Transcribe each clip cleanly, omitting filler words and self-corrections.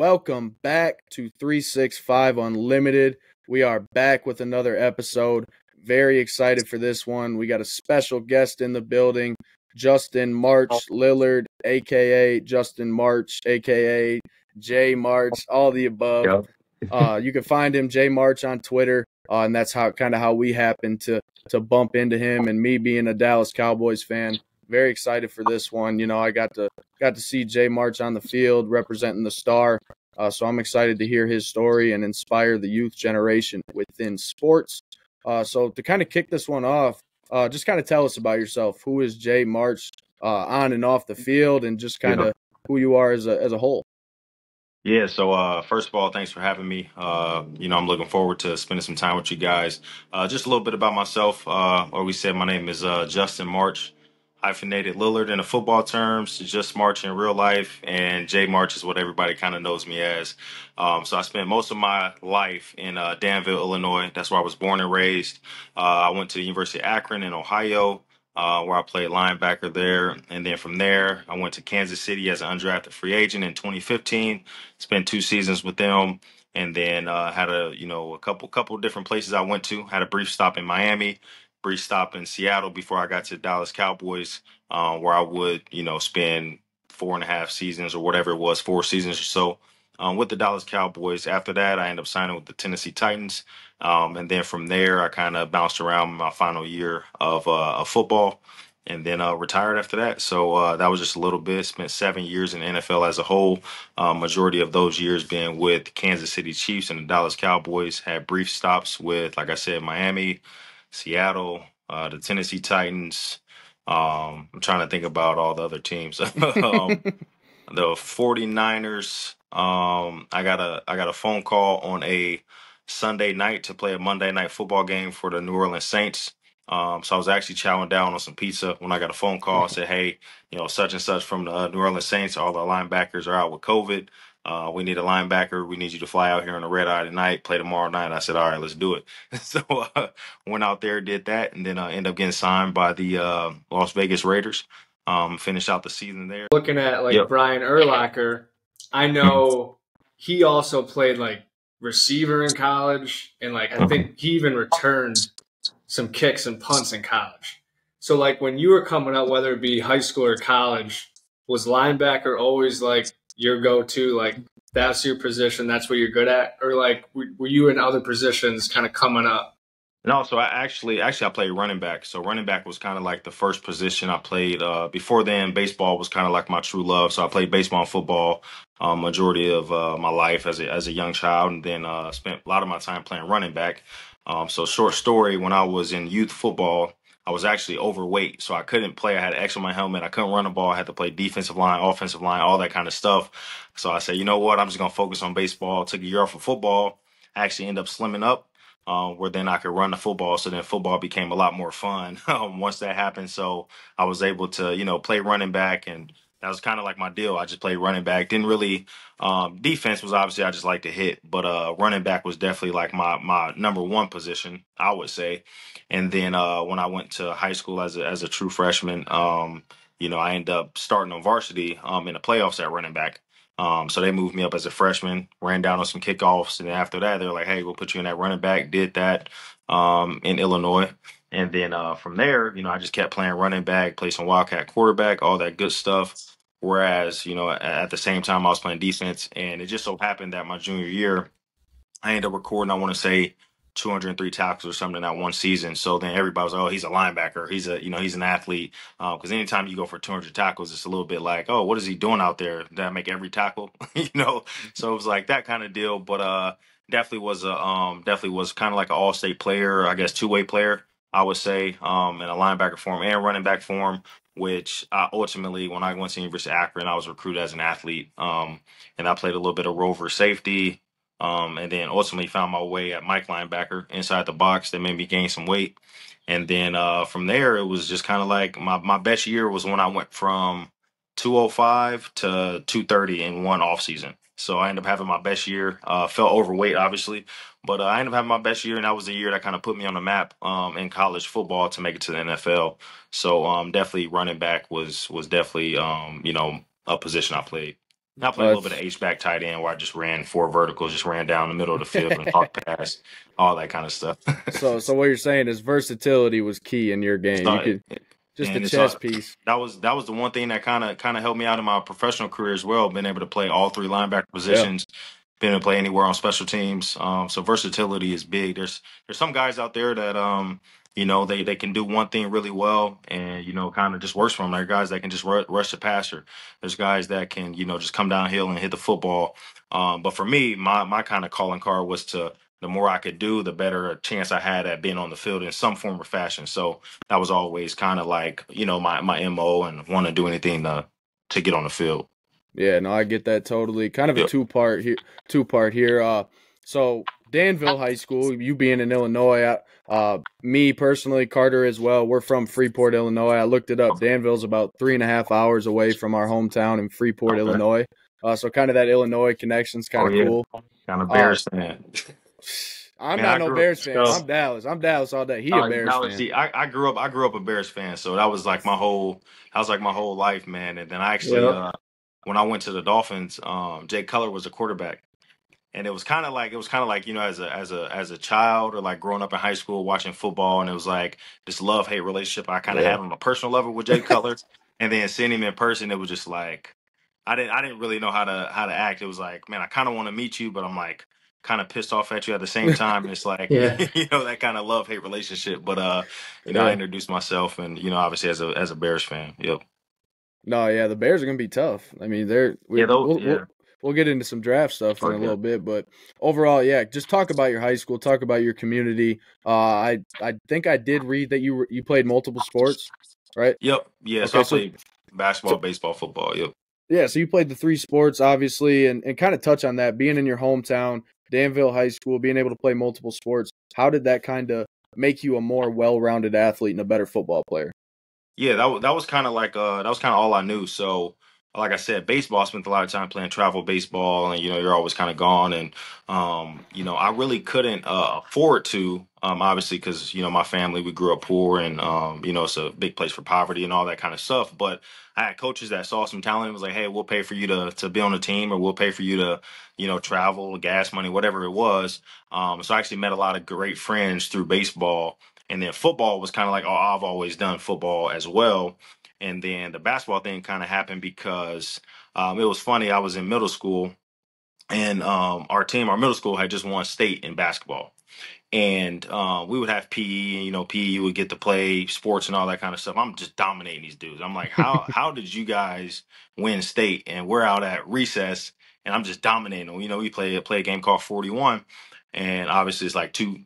welcome back to 365 Unlimited. We are back with another episode. Very excited for this one. We got a special guest in the building, Justin March-Lillard, a.k.a. Justin March, a.k.a. J March, all the above. Yep. You can find him, J March, on Twitter, and that's how we happen to bump into him. And me being a Dallas Cowboys fan, very excited for this one. You know, I got to see J March on the field representing the Star, so I'm excited to hear his story and inspire the youth generation within sports. So to kind of kick this one off, just kind of tell us about yourself. Who is J March on and off the field, and just kind of who you are as a whole? Yeah, so first of all, thanks for having me. I'm looking forward to spending some time with you guys. Just a little bit about myself. Or we said my name is Justin March, hyphenated Lillard in the football terms, just March in real life, and J March is what everybody kind of knows me as. So I spent most of my life in Danville, Illinois. That's where I was born and raised. I went to the University of Akron in Ohio. Where I played linebacker there. And then from there, I went to Kansas City as an undrafted free agent in 2015. Spent 2 seasons with them, and then had a couple different places I went to. Had a brief stop in Miami, brief stop in Seattle before I got to Dallas Cowboys, where I would spend 4.5 seasons or whatever it was, 4 seasons or so. With the Dallas Cowboys. After that, I ended up signing with the Tennessee Titans. And then from there, I kind of bounced around my final year of football and then retired after that. So that was just a little bit. Spent 7 years in the NFL as a whole, majority of those years being with Kansas City Chiefs and the Dallas Cowboys. Had brief stops with, like I said, Miami, Seattle, the Tennessee Titans. I'm trying to think about all the other teams. The 49ers. I got a phone call on a Sunday night to play a Monday night football game for the New Orleans Saints. So I was actually chowing down on some pizza when I got a phone call. Said, "Hey, such and such from the New Orleans Saints. All the linebackers are out with COVID. We need a linebacker. We need you to fly out here on a red eye tonight, play tomorrow night." I said, "All right, let's do it." So went out there, did that, and then ended up getting signed by the Las Vegas Raiders. Finish out the season there. Looking at Yep. Brian Urlacher, I know he also played receiver in college, and I think he even returned some kicks and punts in college. So when you were coming up, whether it be high school or college, was linebacker always your go-to? That's your position, that's what you're good at, or were you in other positions kind of coming up? No, so I played running back. So running back was kind of like the first position I played. Before then, baseball was kind of like my true love. So I played baseball and football majority of my life as a young child, and then spent a lot of my time playing running back. So short story, when I was in youth football, I was actually overweight, so I couldn't play. I had X on my helmet. I couldn't run the ball. I had to play defensive line, offensive line, all that kind of stuff. So I said, you know what? I'm just gonna focus on baseball. Took a year off of football. I actually ended up slimming up where then I could run the football. So then football became a lot more fun once that happened. So I was able to, play running back, and that was kind of like my deal. I just played running back. Didn't really, defense was obviously I just like to hit, but running back was definitely like my number one position, I would say. And then when I went to high school as a true freshman, I ended up starting on varsity in the playoffs at running back. So they moved me up as a freshman, ran down on some kickoffs, and then after that, they were like, "Hey, we'll put you in that running back." Did that in Illinois, and then from there, I just kept playing running back, played some wildcat quarterback, all that good stuff. Whereas, at the same time, I was playing defense, and it just so happened that my junior year, I ended up recording, I want to say, 203 tackles or something in that one season. So then everybody was like, "Oh, he's a linebacker. He's an athlete." Because anytime you go for 200 tackles, it's a little bit like, "Oh, what is he doing out there? Did I make every tackle?" So it was like that kind of deal. But definitely was kind of like an all-state player, I guess two-way player, I would say, in a linebacker form and running back form. Which ultimately, when I went to University of Akron, I was recruited as an athlete, and I played a little bit of rover safety. And then ultimately found my way at Mike linebacker inside the box that made me gain some weight. And then from there, it was just kind of like my best year was when I went from 205 to 230 in one off season. So I ended up having my best year. Felt overweight, obviously, but I ended up having my best year, and that was the year that kind of put me on the map in college football to make it to the NFL. So definitely running back was definitely a position I played. I played a little bit of H-back tight end where I just ran 4 verticals, just ran down the middle of the field and hard pass, all that kind of stuff. So what you're saying is versatility was key in your game. You So, could just a and it's chess piece. that was the one thing that kind of helped me out in my professional career as well. Being able to play all 3 linebacker Yeah. positions, being able to play anywhere on special teams. So versatility is big. There's some guys out there that they can do one thing really well and kind of just works for them. There are guys that can just rush the passer. There's guys that can just come downhill and hit the football. But for me, my kind of calling card was to the more I could do, the better a chance I had at being on the field in some form or fashion. So that was always kind of like, my MO and want to do anything to get on the field. Yeah, no, I get that totally. Kind of a Yep. two-part here. So Danville High School, you being in Illinois, me personally, Carter as well, we're from Freeport, Illinois. I looked it up. Danville's about 3.5 hours away from our hometown in Freeport, Okay. Illinois. So kind of that Illinois connection's kind of cool. Kind of Bears fan. I'm Man, not I no grew- Bears fan. so- I'm Dallas. I'm Dallas all day. He a Bears No, fan. see, I grew up a Bears fan, so that was like my whole life, man. And then I actually Yep. when I went to the Dolphins, Jay Cutler was a quarterback. And it was kind of like as a child or like growing up in high school watching football, and it was like this love-hate relationship I kind of Yeah. had on a personal level with Jay Cutler, and then seeing him in person, it was just like I didn't really know how to act. It was like, man, I kind of want to meet you, but I'm like kind of pissed off at you at the same time. And it's like Yeah. that kind of love-hate relationship. But I Yeah. introduced myself, and obviously as a Bears fan. Yep. No, yeah, the Bears are gonna be tough. I mean, we'll get into some draft stuff in a little bit, but overall, yeah, just talk about your high school, talk about your community. I think I did read that you played multiple sports, right? Yep. Yeah. So Okay, I played basketball, baseball, football. Yep. Yeah, so you played the 3 sports, obviously, and kind of touch on that, being in your hometown, Danville High School, being able to play multiple sports. How did that kind of make you a more well-rounded athlete and a better football player? Yeah, that was kind of like that was kind of all I knew. So, like I said, baseball. I spent a lot of time playing travel baseball, and you're always kind of gone, and I really couldn't afford to, obviously, because my family, we grew up poor, and it's a big place for poverty and all that kind of stuff. But I had coaches that saw some talent and was like, hey, we'll pay for you to be on the team, or we'll pay for you to travel, gas money, whatever it was. So I actually met a lot of great friends through baseball. And then football was kind of like, oh, I've always done football as well. And then the basketball thing kind of happened because it was funny. I was in middle school, and our middle school had just won state in basketball. And we would have PE, and PE you would get to play sports and all that kind of stuff. I'm just dominating these dudes. I'm like, how did you guys win state? And we're out at recess, and I'm just dominating them. We play a game called 41, and obviously it's like two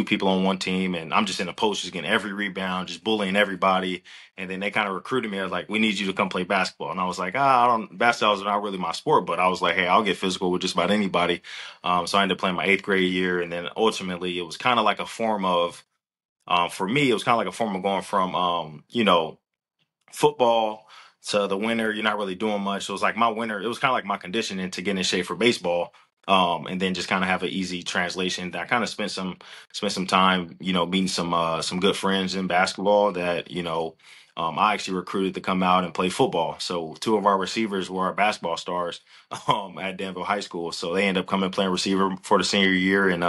people on one team, and I'm just in the post, just getting every rebound, just bullying everybody. And then they kind of recruited me. I was like, we need you to come play basketball. And I was like, basketball is not really my sport, but I was like, hey, I'll get physical with just about anybody. So I ended up playing my 8th grade year, and then ultimately it was kind of like a form of, for me, it was kind of like a form of going from, football to the winter. You're not really doing much. So it was like my winter. It was kind of like my conditioning to get in shape for baseball. And then just kind of have an easy translation. I kind of spent some time, meeting some good friends in basketball that, I actually recruited to come out and play football. So 2 of our receivers were our basketball stars at Danville High School. So they ended up coming playing receiver for the senior year, and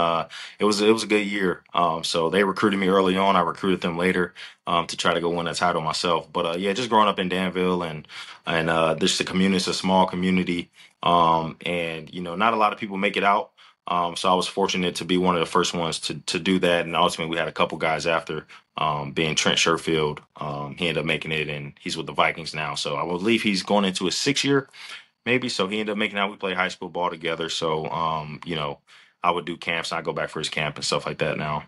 it was a good year. So they recruited me early on. I recruited them later to try to go win that title myself. But yeah, just growing up in Danville, and this the community. It's a small community, and not a lot of people make it out. So I was fortunate to be one of the first ones to do that, and ultimately we had a couple guys after. Being Trent Sherfield, he ended up making it, and he's with the Vikings now. So I believe he's going into his 6th year, maybe. So he ended up making it out. We play high school ball together. So, I would do camps, and I go back for his camp and stuff like that now.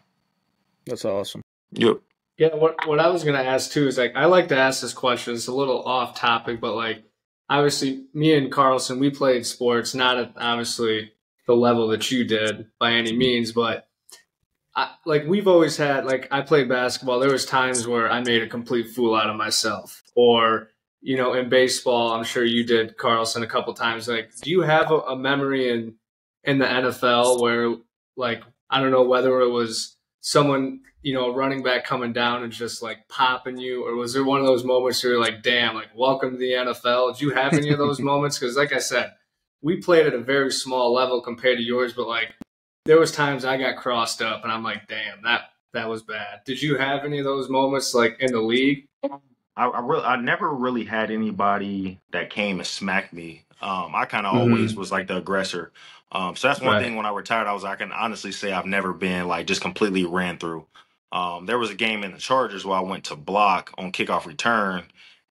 That's awesome. Yep. Yeah, what I was gonna ask too is like I like to ask this question. It's a little off topic, but like obviously me and Carlson, we played sports, not at obviously the level that you did by any means, but we've always had, like, I played basketball. There was times where I made a complete fool out of myself, or in baseball, I'm sure you did, Carlson, a couple times. Like, do you have a memory in the NFL where, like, I don't know whether it was someone, a running back coming down and just like popping you? Or was there one of those moments where you're like, damn, like welcome to the NFL? Did you have any of those moments? Because like I said, we played at a very small level compared to yours, but like there was times I got crossed up and I'm like, damn, that was bad. Did you have any of those moments like in the league? I never really had anybody that came and smacked me. I kind of always Mm-hmm. was like the aggressor. So that's one Right. thing when I retired, I can honestly say I've never been like just completely ran through. There was a game in the Chargers where I went to block on kickoff return,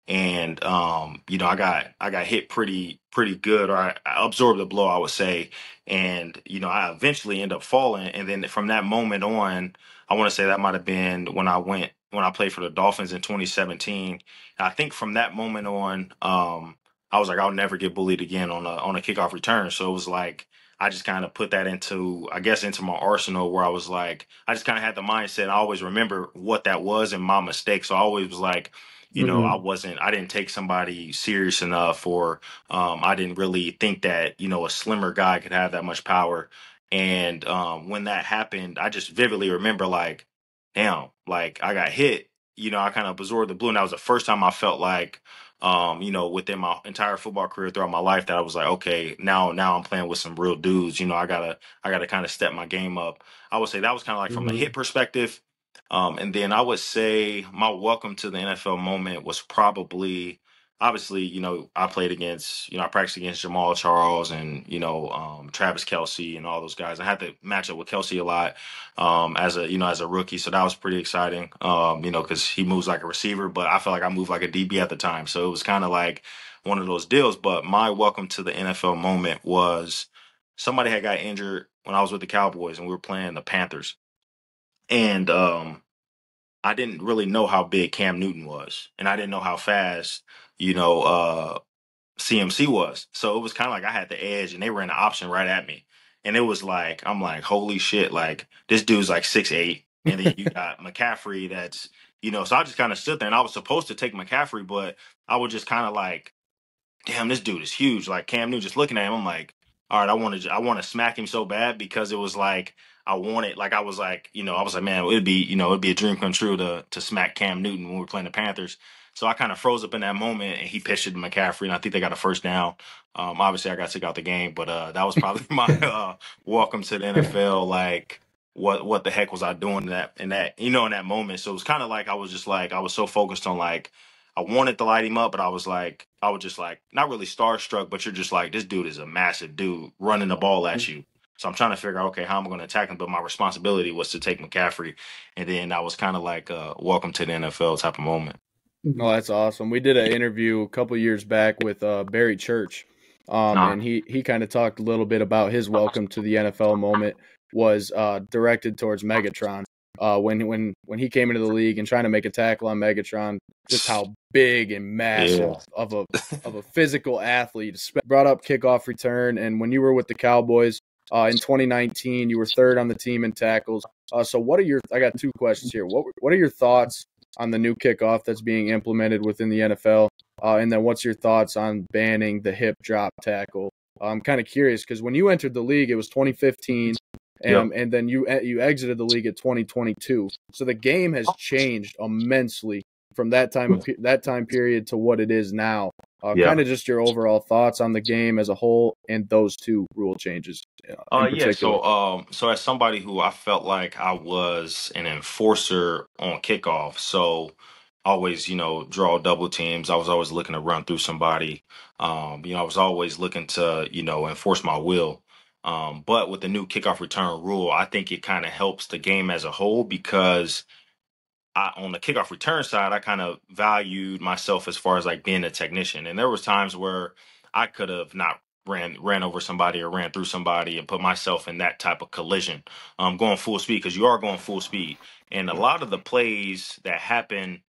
and I got hit pretty good, or I absorbed the blow, I would say, and I eventually end up falling, and then from that moment on, I want to say that might have been when I played for the Dolphins in 2017. I think from that moment on, I was like, I'll never get bullied again on a kickoff return. So it was like I just kind of put that into, I guess, into my arsenal, where I was like, I just kind of had the mindset. And I always remember what that was and my mistake. So I always was like, Mm-hmm. I didn't take somebody serious enough, or I didn't really think that, a slimmer guy could have that much power. And when that happened, I just vividly remember like, damn, like I got hit. I kind of absorbed the blue, and that was the first time I felt like, within my entire football career throughout my life, that I was like, okay, now I'm playing with some real dudes. I gotta kind of step my game up. I would say that was kind of like from a Mm-hmm. hit perspective, and then I would say my welcome to the NFL moment was probably. Obviously, I practiced against Jamal Charles and, Travis Kelsey and all those guys. I had to match up with Kelsey a lot as a rookie. So that was pretty exciting, because he moves like a receiver, but I felt like I moved like a DB at the time. So it was kind of like one of those deals. But my welcome to the NFL moment was somebody had got injured when I was with the Cowboys and we were playing the Panthers. And I didn't really know how big Cam Newton was. And I didn't know how fast, CMC was. So it was kind of like I had the edge and they ran the option right at me. And it was like, I'm like, holy shit, like this dude's like 6'8". And then you got McCaffrey so I just kind of stood there and I was supposed to take McCaffrey, but I was just kind of like, damn, this dude is huge. Like Cam Newton, just looking at him, I'm like, all right, I want to smack him so bad, because it was like I was like, man, it'd be a dream come true to smack Cam Newton when we were playing the Panthers. So I kind of froze up in that moment, and he pitched it to McCaffrey, and I think they got a first down. Obviously, I got took out the game, but that was probably my welcome to the NFL. Like, what the heck was I doing in that moment? So it was kind of like I was just like I was so focused on like I wanted to light him up, but I was just like not really starstruck, but you're just like this dude is a massive dude running the ball at you. So I'm trying to figure out, okay, how am I going to attack him? But my responsibility was to take McCaffrey, and then that was kind of like a welcome to the NFL type of moment. Oh, that's awesome. We did an interview a couple years back with Barry Church, Nah. and he kind of talked a little bit about his welcome to the NFL moment was directed towards Megatron. When he came into the league and trying to make a tackle on Megatron, just how big and massive of a physical athlete. Brought up kickoff return, and when you were with the Cowboys in 2019, you were third on the team in tackles. So I got two questions here. What are your thoughts on the new kickoff that's being implemented within the NFL? And then what's your thoughts on banning the hip drop tackle? I'm kind of curious because when you entered the league, it was 2015, and then you exited the league at 2022. So the game has changed immensely from that time period to what it is now. Kind of just your overall thoughts on the game as a whole and those two rule changes in Yeah. particular. So as somebody who I felt like I was an enforcer on kickoff, so always, draw double teams. I was always looking to run through somebody. I was always looking to, enforce my will. But with the new kickoff return rule, I think it kind of helps the game as a whole, because on the kickoff return side, I kind of valued myself as far as like being a technician. And there was times where I could have not ran over somebody or ran through somebody and put myself in that type of collision, going full speed, because you are going full speed. And a lot of the plays that happen,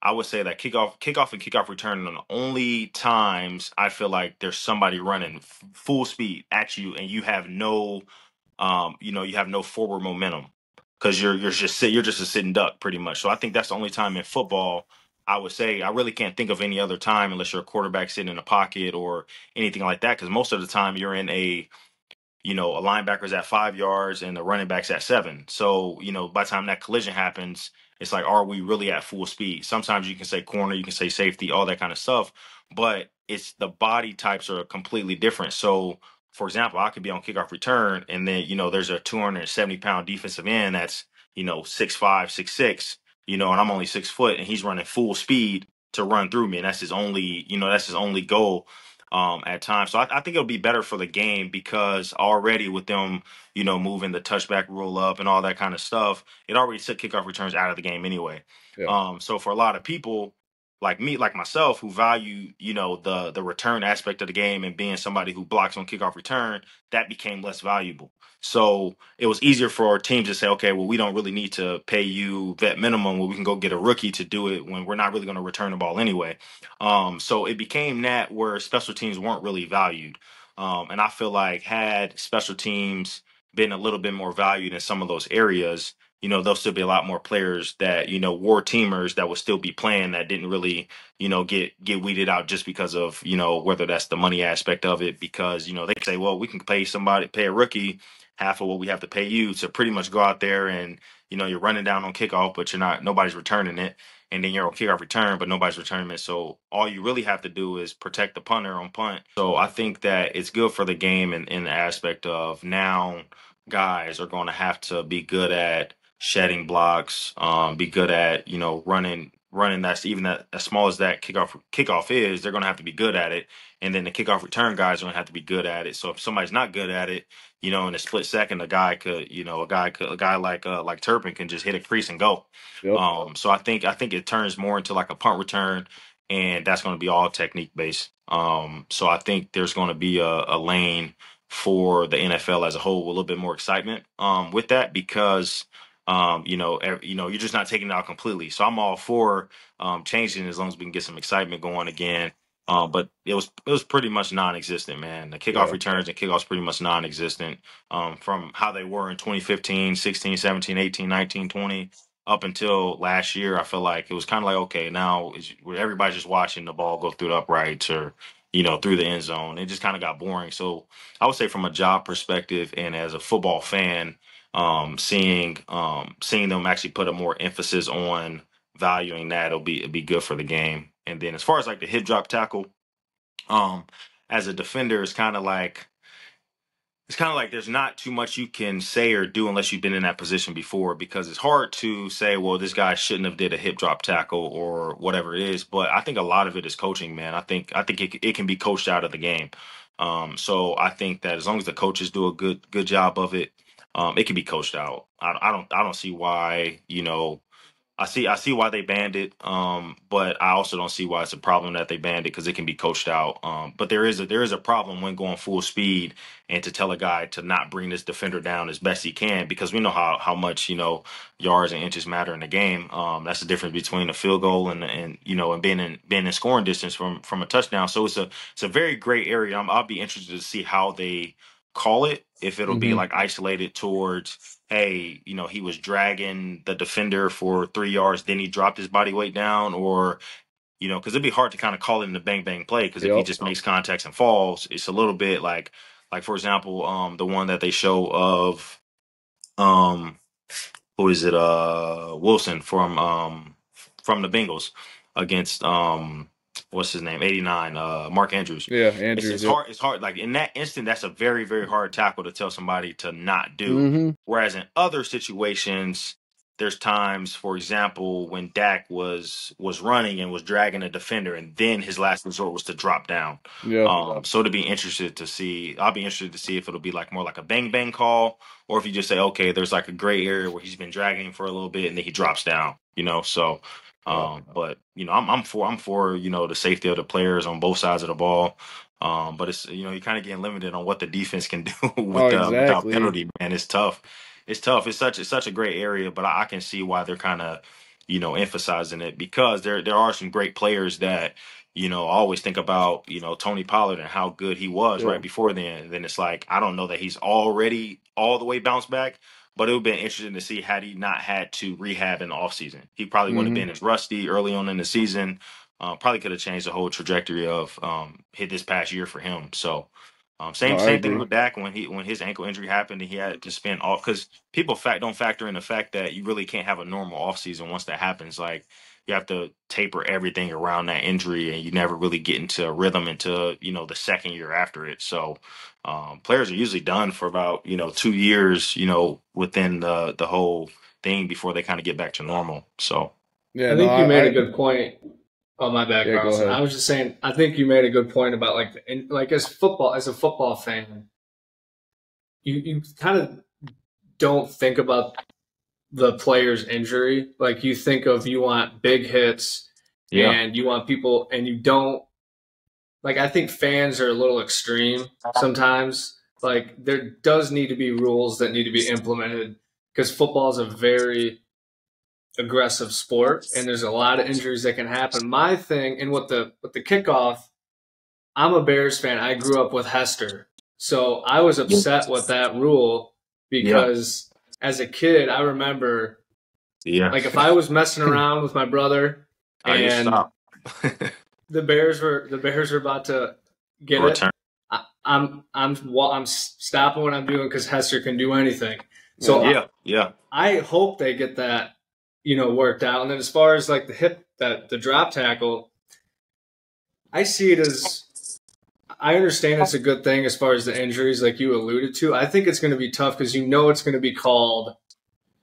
I would say that kickoff and kickoff return are the only times I feel like there's somebody running full speed at you, and you have no forward momentum, because you're just a sitting duck pretty much. So I think that's the only time in football I would say. I really can't think of any other time, unless you're a quarterback sitting in a pocket or anything like that, because most of the time a linebacker's at 5 yards and the running back's at 7. So, by the time that collision happens, it's like, are we really at full speed? Sometimes you can say corner, you can say safety, all that kind of stuff, but it's the body types are completely different. So, for example, I could be on kickoff return, and then, there's a 270-pound defensive end that's, 6'5", 6'6", and I'm only 6 foot, and he's running full speed to run through me. And that's his only goal at times. So I think it'll be better for the game because already with them, moving the touchback rule up and all that kind of stuff, it already took kickoff returns out of the game anyway. Yeah. So for a lot of people like me, like myself, who value, the return aspect of the game and being somebody who blocks on kickoff return, that became less valuable. So it was easier for our teams to say, okay, well, we don't really need to pay you vet minimum. Well, we can go get a rookie to do it when we're not really going to return the ball anyway. So it became that where special teams weren't really valued. And I feel like had special teams been a little bit more valued in some of those areas, there'll still be a lot more players that, war teamers that will still be playing that didn't really, get weeded out just because of, whether that's the money aspect of it, because, they can say, well, we can pay a rookie half of what we have to pay you to pretty much go out there and, you're running down on kickoff, but nobody's returning it. And then you're on kickoff return, but nobody's returning it. So all you really have to do is protect the punter on punt. So I think that it's good for the game in the aspect of now guys are going to have to be good at shedding blocks, be good at, running that's even that as small as that kickoff is, they're going to have to be good at it. And then the kickoff return guys are going to have to be good at it. So if somebody's not good at it, in a split second, a guy like Turpin can just hit a crease and go. Yep. So I think it turns more into like a punt return, and that's going to be all technique based. So I think there's going to be a lane for the NFL as a whole, with a little bit more excitement with that because you're just not taking it out completely. So I'm all for changing as long as we can get some excitement going again. But it was pretty much non-existent, man. The kickoff returns and kickoffs pretty much non-existent from how they were in 2015, 16, 17, 18, 19, 20 up until last year. I feel like it was kind of like, okay, now everybody's just watching the ball go through the uprights or, through the end zone. It just kind of got boring. So I would say from a job perspective and as a football fan, seeing them actually put a more emphasis on valuing that, it'd be good for the game. And then as far as like the hip drop tackle, as a defender, it's kind of like there's not too much you can say or do unless you've been in that position before, because it's hard to say, well, this guy shouldn't have did a hip drop tackle or whatever it is. But I think a lot of it is coaching, man. I think it can be coached out of the game. So I think that as long as the coaches do a good job of it, it can be coached out. I don't see why, I see why they banned it, but I also don't see why it's a problem that they banned it because it can be coached out. But there is a problem when going full speed and to tell a guy to not bring this defender down as best he can, because we know how much yards and inches matter in the game. That's the difference between a field goal and being in scoring distance from a touchdown. So it's a very gray area. I'll be interested to see how they call it, if it'll be like isolated towards, hey, he was dragging the defender for 3 yards, then he dropped his body weight down, or, because it'd be hard to kind of call it in the bang bang play, because if he just makes contacts and falls, it's a little bit like for example, the one that they show of, who is it, Wilson from the Bengals against what's his name, 89, Mark Andrews. Yeah, Andrews. It's hard. Like in that instant, that's a very, very hard tackle to tell somebody to not do. Mm-hmm. Whereas in other situations, there's times, for example, when Dak was running and was dragging a defender, and then his last resort was to drop down. Yeah. So I'll be interested to see if it'll be like more like a bang bang call, or if you just say, okay, there's like a gray area where he's been dragging him for a little bit and then he drops down. So. But I'm for the safety of the players on both sides of the ball. But it's you're kind of getting limited on what the defense can do without penalty. Man, it's tough. It's tough. It's such a great area, but I can see why they're kind of emphasizing it, because there are some great players that I always think about Tony Pollard and how good he was right before then. And then it's like, I don't know that he's already all the way bounced back. But it would have been interesting to see had he not had to rehab in the offseason. He probably wouldn't have been as rusty early on in the season. Probably could have changed the whole trajectory of hit this past year for him. So No, I Same thing agree. with Dak when his ankle injury happened and he had to spend off because people don't factor in the fact that you really can't have a normal offseason once that happens. Like you have to taper everything around that injury and you never really get into a rhythm until the second year after it. So players are usually done for about 2 years within the whole thing before they kind of get back to normal. So Yeah, I no, think you made a I good point. Oh, my bad, yeah, go Carlson. ahead. I was just saying, I think you made a good point about like as a football fan, you kind of don't think about the player's injury. Like you think of you want big hits yeah, and you want people, and you don't like. I think fans are a little extreme sometimes. Like there does need to be rules that need to be implemented because football is a very aggressive sport and there's a lot of injuries that can happen. My thing and with the kickoff, I'm a Bears fan. I grew up with Hester. So I was upset with that rule yeah, because as a kid, I remember yeah. like if I was messing around with my brother You and stop. the Bears were about to get it, Return. I'm stopping what I'm doing because Hester can do anything. So Yeah. Yeah, I hope they get that worked out. And then as far as like the drop tackle, I see it as I understand it's a good thing as far as the injuries, like you alluded to. I think it's going to be tough because it's going to be called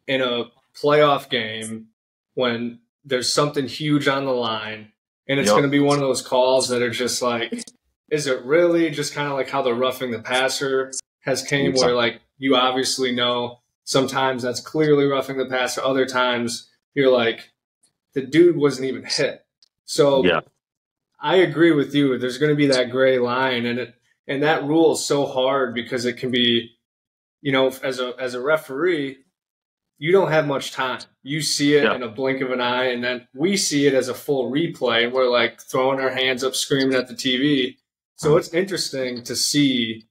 in a playoff game when there's something huge on the line. And it's going yep. to be one of those calls that are just like, is it really just kind of like how the roughing the passer has came, where like you obviously know sometimes that's clearly roughing the passer. Other times you're like, the dude wasn't even hit. So Yeah, I agree with you. There's going to be that gray line, and that rule is so hard because it can be, as a referee, you don't have much time. You see it yeah. in a blink of an eye, and then we see it as a full replay, and we're like throwing our hands up, screaming at the TV. So it's interesting to see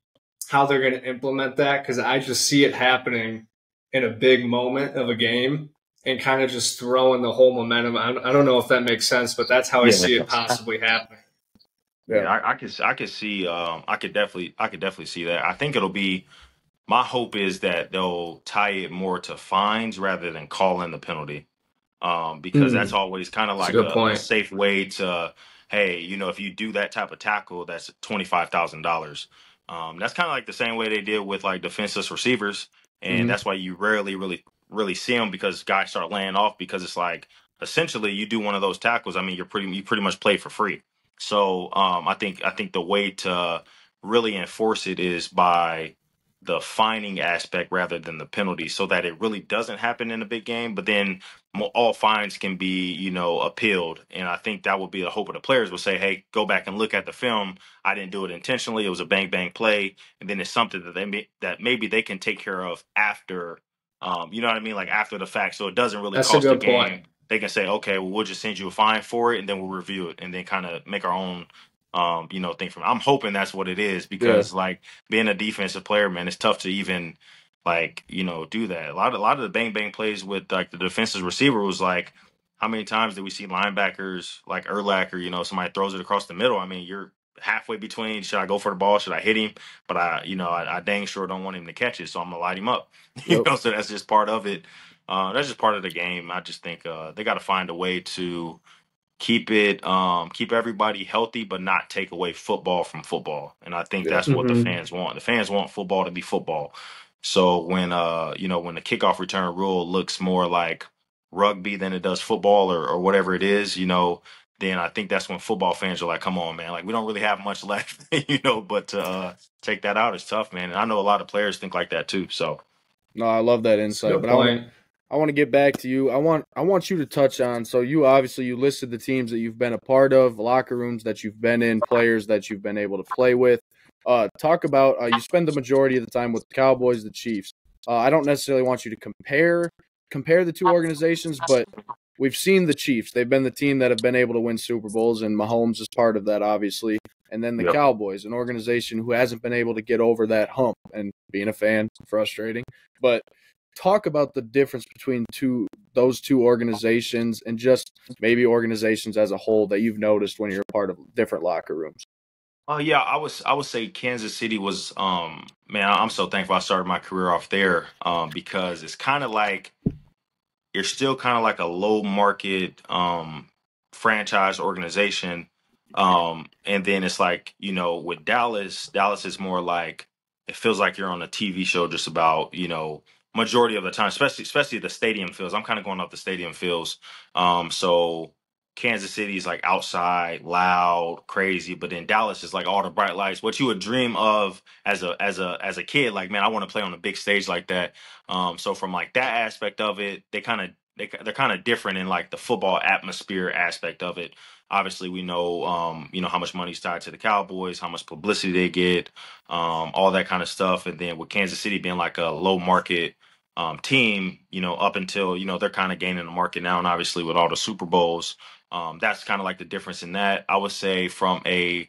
how they're going to implement that because I just see it happening in a big moment of a game and kind of just throwing the whole momentum. I don't know if that makes sense, but that's how I Yeah. see it possibly happening. Yeah, Yeah. I could see I could definitely see that. I think it'll be my hope is that they'll tie it more to fines rather than calling the penalty. Because that's Mm, always kind of that's a like good a point. safe way to, hey, if you do that type of tackle, that's $25,000. That's kind of like the same way they did with like defenseless receivers, and Hmm. that's why you rarely really see them because guys start laying off because it's like essentially you do one of those tackles. I mean, you pretty much play for free. So I think the way to really enforce it is by the fining aspect rather than the penalty so that it really doesn't happen in a big game but then all fines can be appealed, and I think that would be the hope of the players will say, hey, go back and look at the film. I didn't do it intentionally. It was a bang bang play, and then it's something that that maybe they can take care of after, you know what I mean, like after the fact, so it doesn't really That's a cost the good point. game. They can say, okay, well, we'll just send you a fine for it, and then we'll review it, and then kind of make our own thing from. I'm hoping that's what it is Yeah. because like being a defensive player, man, it's tough to even like do that. A lot of the bang bang plays with like the defensive receiver was like, how many times did we see linebackers like Urlacher, somebody throws it across the middle? I mean, you're halfway between, should I go for the ball, should I hit him, but I dang sure don't want him to catch it, so I'm gonna light him up. Yep. So that's just part of it. That's just part of the game. I just think they got to find a way to keep everybody healthy but not take away football from football, and I think Yeah. that's what the Hmm. fans want. The fans want football to be football. So when the kickoff return rule looks more like rugby than it does football or whatever it is, then I think that's when football fans are like, come on, man, like we don't really have much left. But to take that out is tough, man, and I know a lot of players think like that too. So No, I love that That's a insight, good but point. I want to get back to you. I want you to touch on. So you obviously you listed the teams that you've been a part of, locker rooms that you've been in, players that you've been able to play with. Talk about you spend the majority of the time with the Cowboys, the Chiefs. I don't necessarily want you to compare the two organizations, but we've seen the Chiefs. They've been the team that have been able to win Super Bowls, and Mahomes is part of that, obviously. And then the yeah. Cowboys, an organization who hasn't been able to get over that hump. And being a fan, frustrating, but talk about the difference between those two organizations and just maybe organizations as a whole that you've noticed when you're a part of different locker rooms. Oh yeah, I would say Kansas City was man, I'm so thankful I started my career off there because it's kind of like you're still kind of like a low market franchise organization. And then it's like, with Dallas is more like it feels like you're on a TV show just about, majority of the time, especially the stadium feels. I'm kind of going off the stadium feels. So Kansas City is like outside, loud, crazy, but then Dallas is like all the bright lights. What you would dream of as a kid, like, man, I want to play on a big stage like that. So from like that aspect of it, they're kind of different in like the football atmosphere aspect of it. Obviously, we know how much money's tied to the Cowboys, how much publicity they get, all that kind of stuff. And then with Kansas City being like a low market team, up until they're kind of gaining the market now, and obviously with all the Super Bowls, that's kind of like the difference in that. I would say from a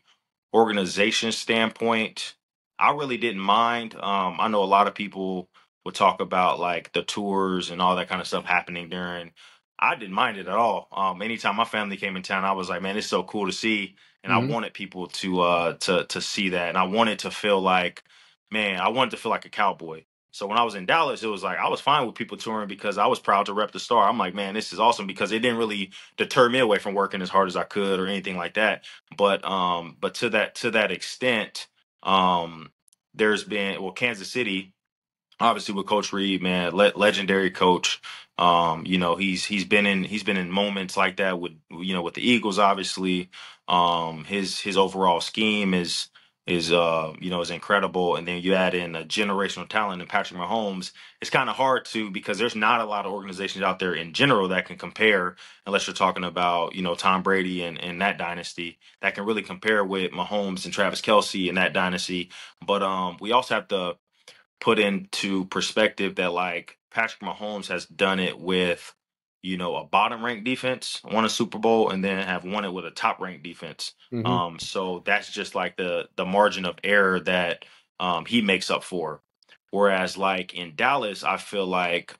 organization standpoint, I really didn't mind. I know a lot of people would talk about like the tours and all that kind of stuff happening during. I didn't mind it at all. Anytime my family came in town, I was like, man, it's so cool to see, and I Hmm. wanted people to see that, and I wanted to feel like, man, I wanted to feel like a cowboy. So when I was in Dallas, it was like I was fine with people touring because I was proud to rep the star. I'm like, man, this is awesome because it didn't really deter me away from working as hard as I could or anything like that. But to that extent, um, there's been Kansas City obviously with Coach Reed, man, legendary coach. He's been in moments like that with with the Eagles. Obviously, his overall scheme is incredible. And then you add in a generational talent in Patrick Mahomes. It's kind of hard to because there's not a lot of organizations out there in general that can compare unless you're talking about Tom Brady and that dynasty that can really compare with Mahomes and Travis Kelce and that dynasty. But we also have to put into perspective that like Patrick Mahomes has done it with, a bottom ranked defense, won a Super Bowl, and then have won it with a top ranked defense. Hmm. So that's just like the margin of error that he makes up for. Whereas like in Dallas, I feel like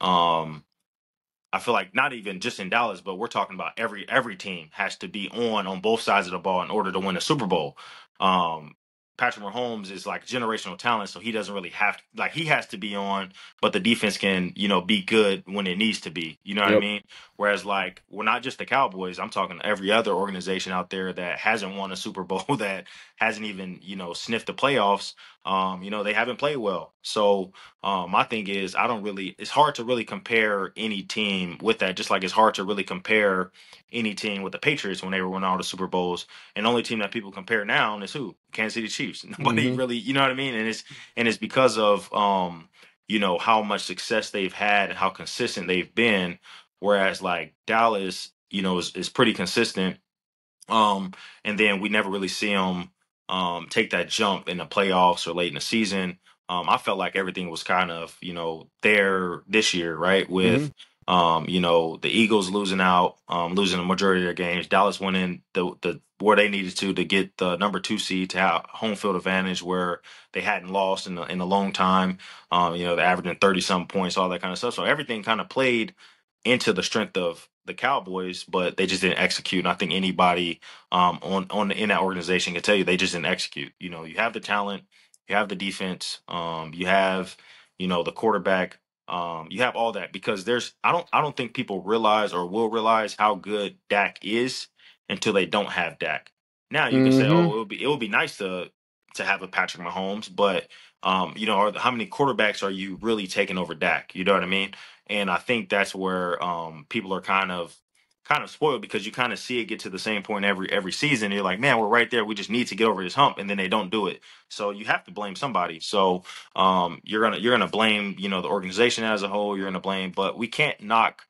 not even just in Dallas, but we're talking about every team has to be on both sides of the ball in order to win a Super Bowl. Um, Patrick Mahomes is like generational talent, so he doesn't really have like he has to be on, but the defense can be good when it needs to be. You know what I Yep. mean? Whereas like we're not just the Cowboys. I'm talking every other organization out there that hasn't won a Super Bowl that hasn't even sniffed the playoffs. They haven't played well. So my thing is, I don't really. It's hard to really compare any team with that. Just like it's hard to really compare any team with the Patriots when they were winning all the Super Bowls. And the only team that people compare now is who? Kansas City Chiefs. Nobody Hmm. really, you know what I mean? And it's because of how much success they've had and how consistent they've been. Whereas like Dallas, is pretty consistent, um, and then we never really see him take that jump in the playoffs or late in the season. I felt like everything was kind of, there this year, right? Hmm. With the Eagles losing out, losing the majority of their games, Dallas winning the where they needed to get the number 2 seed to have home field advantage where they hadn't lost in a long time. They're averaging 30 some points, all that kind of stuff. So everything kind of played into the strength of the Cowboys, but they just didn't execute. And I think anybody in that organization can tell you they just didn't execute. You have the talent, you have the defense, you have the quarterback, you have all that because I don't think people realize or will realize how good Dak is until they don't have Dak. Now you can say, Hmm. oh, it would be nice to have a Patrick Mahomes, but how many quarterbacks are you really taking over Dak? You know what I mean? And I think that's where people are kind of spoiled because you kind of see it get to the same point every season. You're like, man, we're right there. We just need to get over this hump, and then they don't do it. So you have to blame somebody. So you're gonna blame the organization as a whole. You're gonna blame, but we can't knock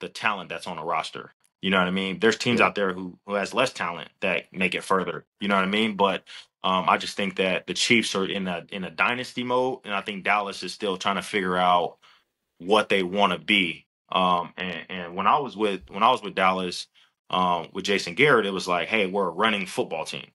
the talent that's on the roster. You know what I mean? There's teams Yeah. out there who has less talent that make it further. You know what I mean? But I just think that the Chiefs are in a dynasty mode, and I think Dallas is still trying to figure out what they want to be. And when I was with Dallas, with Jason Garrett, it was like, hey, we're a running football team.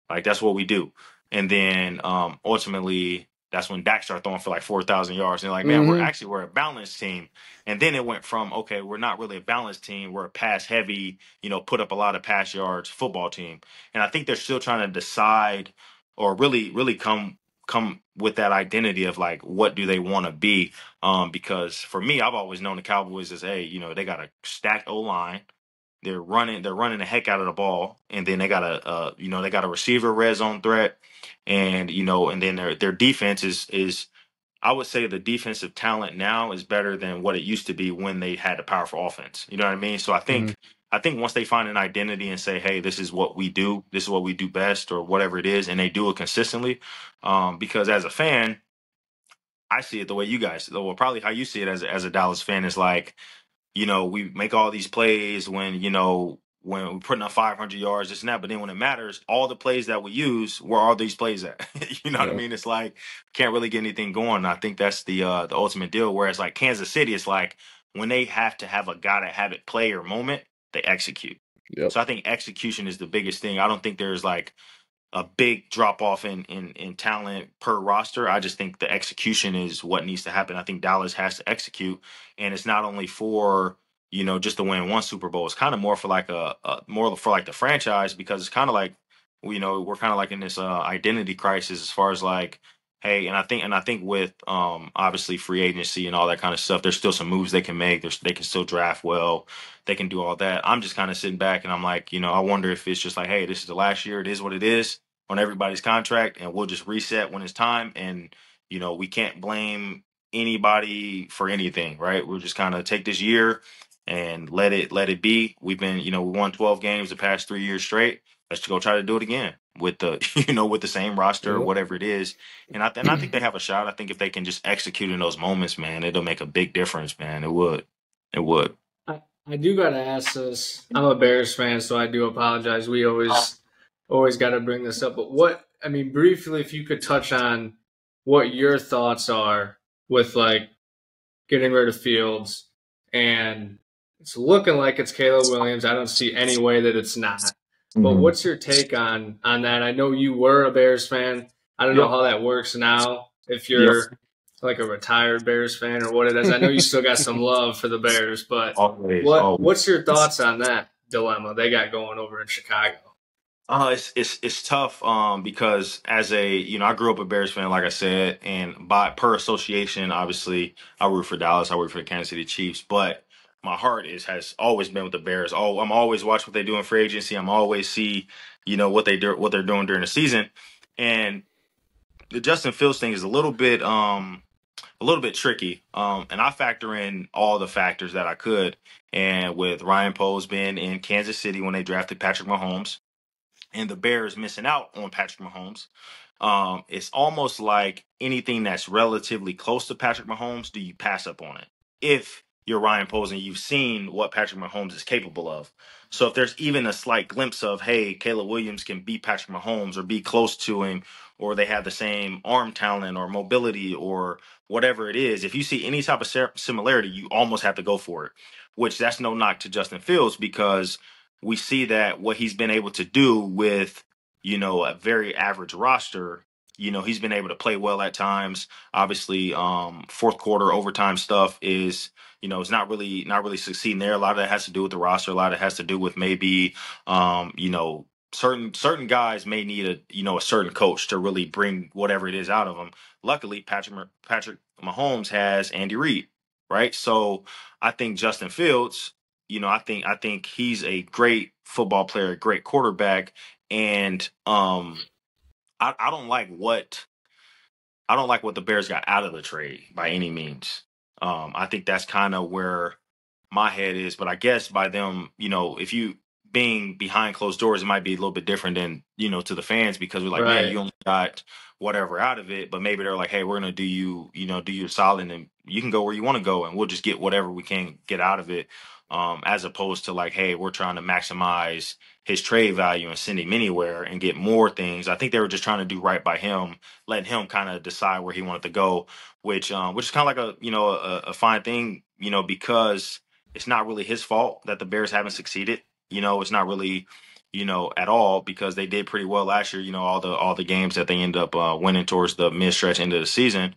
Like that's what we do. And then ultimately, that's when Dak started throwing for like 4,000 yards. And they're like, man, we're Hmm. actually we're a balanced team. And then it went from okay, we're not really a balanced team. We're a pass heavy, put up a lot of pass yards football team. And I think they're still trying to decide or really come with that identity of like what do they want to be. Because for me, I've always known the Cowboys as, hey, they got a stacked O line. They're running the heck out of the ball, and then they got they got a receiver red zone threat, and then their defense is I would say the defensive talent now is better than what it used to be when they had a powerful offense. You know what I mean? So I Mm-hmm. think I think once they find an identity and say, hey, this is what we do, this is what we do best, or whatever it is, and they do it consistently, because as a fan, I see it the way you guys, well, probably how you see it as a Dallas fan is like, we make all these plays when we're putting up 500 yards, this and that. But then when it matters, all the plays that we use, where are these plays at? You know what I Yeah. mean? It's like can't really get anything going. I think that's the ultimate deal. Whereas like Kansas City, it's like when they have to have a gotta have it play or moment, they execute. Yep. So I think execution is the biggest thing. I don't think there's like a big drop off in talent per roster. I just think the execution is what needs to happen. I think Dallas has to execute, and it's not only for just to win one Super Bowl. It's kind of more for like a more for like the franchise, because it's kind of like we're kind of like in this identity crisis as far as like, hey, and I think with obviously free agency and all that kind of stuff, there's still some moves they can make. They can still draft well, they can do all that. I'm just kind of sitting back and I'm like, I wonder if it's just like, hey, this is the last year. It is what it is on everybody's contract, and we'll just reset when it's time. And we can't blame anybody for anything, right? We'll just kind of take this year and let it be. We won 12 games the past 3 years straight. Let's go try to do it again with the with the same roster or Yep. whatever it is. And I think they have a shot. I think if they can just execute in those moments, man, it'll make a big difference, man. It would. I do gotta ask this. I'm a Bears fan, so I do apologize. We always got to bring this up. But briefly, if you could touch on what your thoughts are with like getting rid of Fields, and it's looking like it's Caleb Williams. I don't see any way that it's not. But what's your take on that? I know you were a Bears fan. I don't know Yep. how that works now. If Yep. you're like a retired Bears fan or what it is, I know you still got some love for the Bears, but Always. what's your thoughts on that dilemma they got going over in Chicago? It's tough because as I grew up a Bears fan, like I said, and by per association, obviously I root for Dallas, I root for the Kansas City Chiefs, but my heart has always been with the Bears. I'm always watch what they do in free agency. I'm always see what they're doing during the season, and the Justin Fields thing is a little bit tricky. And I factor in all the factors that I could, and with Ryan Poles being in Kansas City when they drafted Patrick Mahomes, and the Bears missing out on Patrick Mahomes, it's almost like anything that's relatively close to Patrick Mahomes, do you pass up on it? If you're Ryan Poles and you've seen what Patrick Mahomes is capable of. So if there's even a slight glimpse of, hey, Caleb Williams can beat Patrick Mahomes or be close to him, or they have the same arm talent or mobility or whatever it is, if you see any type of similarity, you almost have to go for it, which that's no knock to Justin Fields, because we see that what he's been able to do with, a very average roster, he's been able to play well at times. Obviously, fourth quarter overtime stuff is, it's not really succeeding there. A lot of that has to do with the roster. A lot of it has to do with maybe, certain guys may need a certain coach to really bring whatever it is out of them. Luckily, Patrick Mahomes has Andy Reid, right? So I think Justin Fields, I think he's a great football player, a great quarterback, and I don't like what the Bears got out of the trade by any means. I think that's kind of where my head is, but I guess by them, if you being behind closed doors, it might be a little bit different than to the fans, because we're like, man, Right. you only got whatever out of it, but maybe they're like, hey, we're gonna do you a solid, and you can go where you want to go, and we'll just get whatever we can get out of it, as opposed to like, hey, we're trying to maximize his trade value and send him anywhere and get more things. I think they were just trying to do right by him, letting him kind of decide where he wanted to go, which is kind of like a fine thing, because it's not really his fault that the Bears haven't succeeded. It's not really, at all, because they did pretty well last year. All the games that they ended up winning towards the mid stretch end of the season.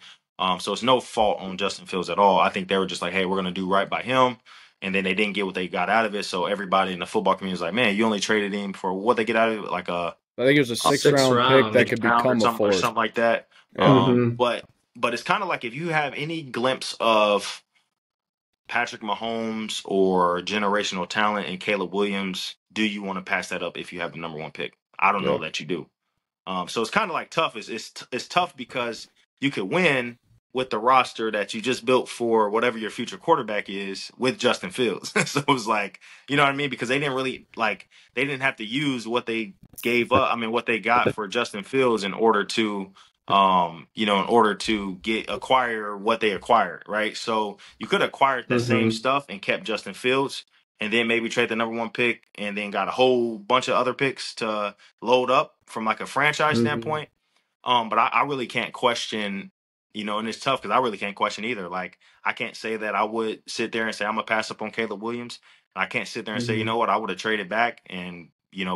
So it's no fault on Justin Fields at all. I think they were just like, hey, we're gonna do right by him, and then they didn't get what they got out of it. So everybody in the football community is like, man, you only traded him for what they get out of it, like I think it was a Sixth sixth-round pick round. that could become a or fourth. something like that. Yeah. Mhm. But it's kind of like if you have any glimpse of Patrick Mahomes or generational talent in Caleb Williams, do you want to pass that up if you have the number one pick? I don't know Yep. that you do. So it's kind of like tough. It's tough because you could win with the roster that you just built for whatever your future quarterback is with Justin Fields. So it was like, you know what I mean? Because they didn't really they didn't have to use what they gave up. I mean, what they got for Justin Fields in order to in order to acquire what they acquired, right? So you could have acquired that same Mhm. stuff and kept Justin Fields and then maybe trade the number one pick and then got a whole bunch of other picks to load up from like a franchise Mhm. standpoint. But I really can't question, and it's tough because I really can't question either. Like I can't say that I would sit there and say I'm gonna pass up on Caleb Williams. And I can't sit there and say, you Mhm. know what, I would have traded back and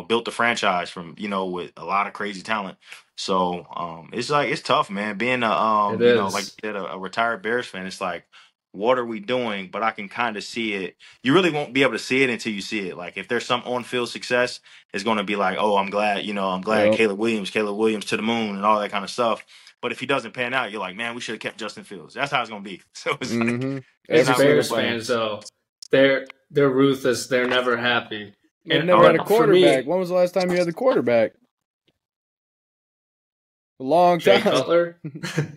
built the franchise from with a lot of crazy talent. So it's like it's tough, man. Being a It like is. you said, a retired Bears fan, it's like, what are we doing? But I can kind of see it. You really won't be able to see it until you see it. Like if there's some on-field success, it's going to be like, oh, I'm glad, Yep. Caleb Williams to the moon and all that kind of stuff. But if he doesn't pan out, you're like, man, we should have kept Justin Fields. That's how it's going to be. So it's like, Mm-hmm. it's These Every not really single Bears time. fans, though, they're ruthless. They're never happy. They've And never had a for quarterback. me, When was the last time you had the quarterback? A long Jay time. Cutler,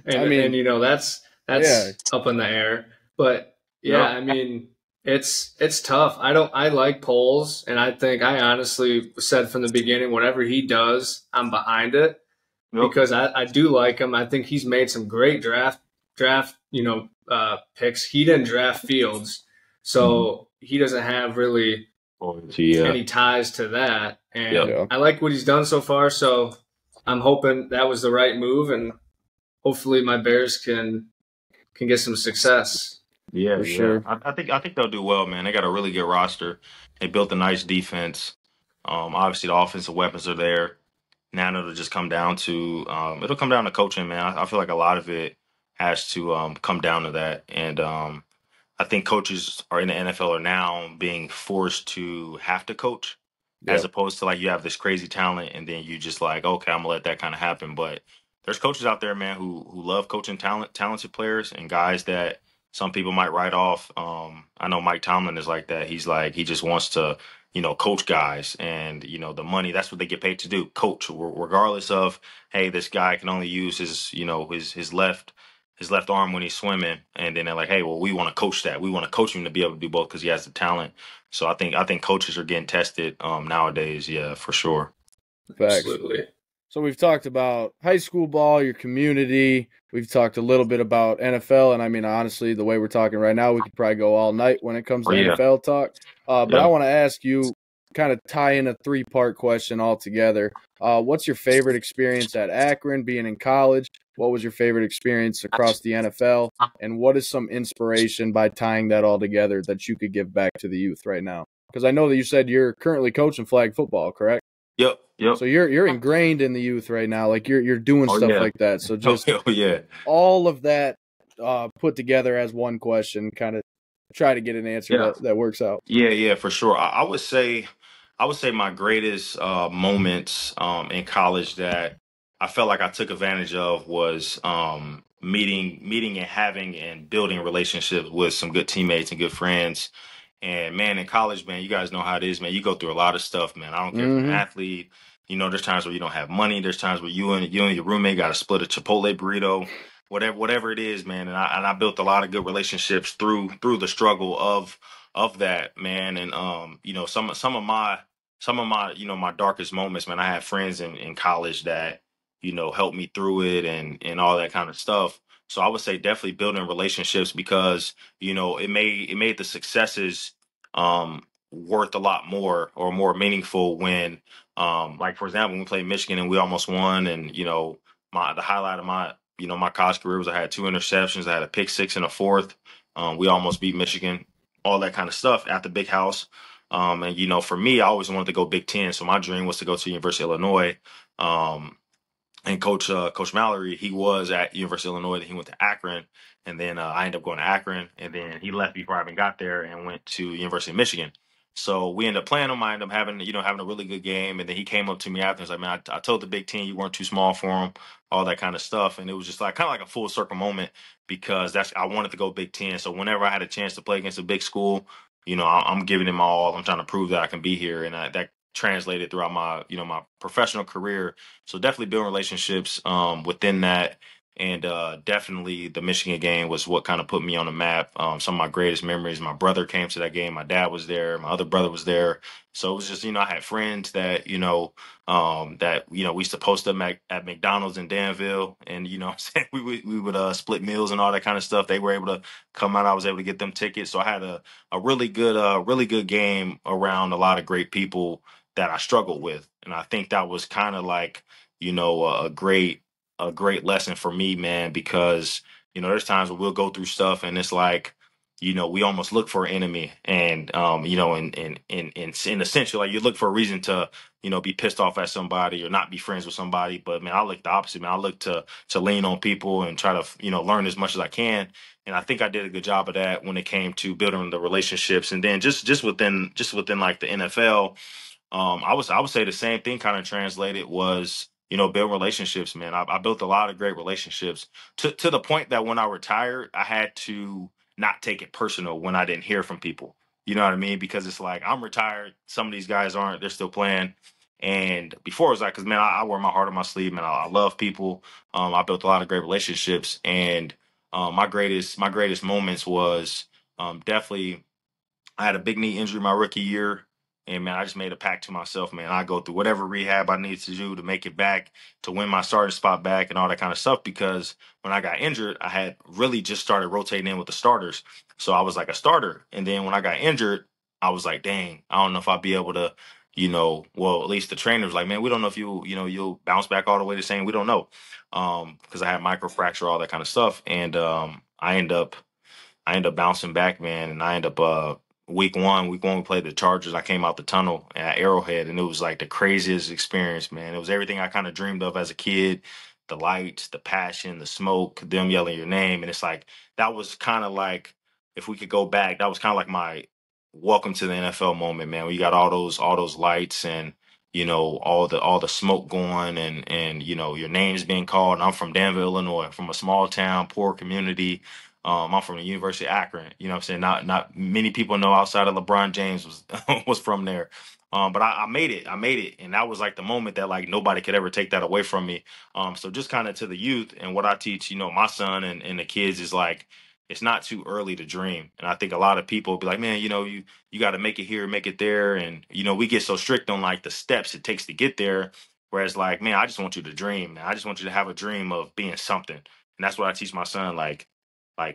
I mean, and that's yeah. up in the air. But yeah, Yep. I mean, it's tough. I like Poles, and I honestly said from the beginning, whatever he does, I'm behind it because I do like him. I think he's made some great draft picks. He didn't draft Fields, so he doesn't have really any ties to that. And Yeah. I like what he's done so far. So I'm hoping that was the right move, and hopefully my Bears can get some success. Yeah, For yeah. sure. I think they'll do well, man. They got a really good roster. They built a nice defense. Obviously the offensive weapons are there. Now it'll just come down to it'll come down to coaching, man. I feel like a lot of it has to come down to that. And I think coaches are in the NFL are now being forced to have to coach as Yep. opposed to like you have this crazy talent and then you just like, okay, I'm gonna let that kind of happen. But there's coaches out there, man, who love coaching talented players and guys that some people might write off. I know Mike Tomlin is like that. He's like he just wants to, coach guys and the money, that's what they get paid to do, coach, regardless of, hey, this guy can only use his left arm when he's swimming, and then they're like, hey, well, we want to coach that. We want to coach him to be able to do both because he has the talent. So I think coaches are getting tested nowadays. Yeah, for sure. Facts. Absolutely. So we've talked about high school ball, your community. We've talked a little bit about NFL, and I mean, honestly, the way we're talking right now, we could probably go all night when it comes to NFL talk. But I want to ask you, kind of tie in a three-part question altogether. What's your favorite experience at Akron, being in college? What was your favorite experience across the NFL? And what is some inspiration by tying that all together that you could give back to the youth right now? Because I know that you said you're currently coaching flag football, correct? Yep. So you're ingrained in the youth right now, like you're doing stuff like that. So just all of that put together as one question, kind of try to get an answer that works out. Yeah, for sure. I would say my greatest moments in college that I felt like I took advantage of was meeting and having and building relationships with some good teammates and good friends. And man, in college, man, you guys know how it is, man. You go through a lot of stuff, man. I don't care if you're an athlete. There's times where you don't have money. There's times where you and your roommate got to split a Chipotle burrito, whatever it is, man. And I built a lot of good relationships through the struggle of that, man. And some of my my darkest moments, man. I had friends in college that helped me through it and all that kind of stuff. So I would say definitely building relationships because it made the successes worth a lot more or more meaningful when like for example when we played Michigan and we almost won and the highlight of my college career was I had two interceptions, I had a pick six and a fourth. We almost beat Michigan, all that kind of stuff at the big house. And for me, I always wanted to go Big Ten, so my dream was to go to University of Illinois. And Coach Mallory, he was at University of Illinois. Then he went to Akron, and then I ended up going to Akron, and then he left before I even got there and went to University of Michigan. So we ended up playing him. I ended up having a really good game. And then he came up to me after and was like, man, I told the Big Ten you weren't too small for him, all that kind of stuff. And it was just like kind of like a full circle moment because I wanted to go Big Ten. So whenever I had a chance to play against a big school, I'm giving it my all. I'm trying to prove that I can be here. And that translated throughout my professional career. So definitely building relationships within that. And definitely the Michigan game was what kind of put me on the map. Some of my greatest memories, my brother came to that game. My dad was there. My other brother was there. So it was just, I had friends that, we used to post them at McDonald's in Danville. And, what I'm saying, we would split meals and all that kind of stuff. They were able to come out. I was able to get them tickets. So I had a really good game around a lot of great people that I struggled with. And I think that was kind of like, a great lesson for me, man, because, there's times where we'll go through stuff and it's like, we almost look for an enemy and, in a sense, you're like, you look for a reason to, be pissed off at somebody or not be friends with somebody. But man, I look the opposite, man. I look to lean on people and try to, learn as much as I can. And I think I did a good job of that when it came to building the relationships. And then just within like the NFL, I would say the same thing kind of translated was, build relationships, man. I built a lot of great relationships to the point that when I retired, I had to not take it personal when I didn't hear from people. You know what I mean? Because it's like I'm retired. Some of these guys aren't. They're still playing. And before it was like, because man, I wear my heart on my sleeve, man. I love people. I built a lot of great relationships, and my greatest moments was definitely I had a big knee injury my rookie year, and man, I just made a pact to myself, man. I go through whatever rehab I need to do to make it back, to win my starting spot back, and all that kind of stuff. Because when I got injured, I had really just started rotating in with the starters, so I was like a starter. And then when I got injured, I was like, dang, I don't know if I'll be able to, well, at least the trainer was like, man, we don't know if you'll bounce back all the way the same. We don't know, because I had microfracture, all that kind of stuff, and I end up bouncing back, man, and I end up week one we played the Chargers. I came out the tunnel at Arrowhead, and it was like the craziest experience, man. It was everything I kind of dreamed of as a kid. The lights, the passion, the smoke, them yelling your name, and it's like that was kind of like if we could go back, that was kind of like my welcome to the NFL moment, man. We got all those lights and all the smoke going and your name's being called. And I'm from Danville, Illinois, from a small town, poor community. I'm from the University of Akron. You know what I'm saying? Not many people know outside of LeBron James was was from there. But I made it. I made it. And that was like the moment that like nobody could ever take that away from me. So just kind of to the youth and what I teach, my son and the kids is like it's not too early to dream. And I think a lot of people be like, man, you got to make it here, make it there. And, we get so strict on like the steps it takes to get there. Whereas like, man, I just want you to dream, man. I just want you to have a dream of being something. And that's what I teach my son. Like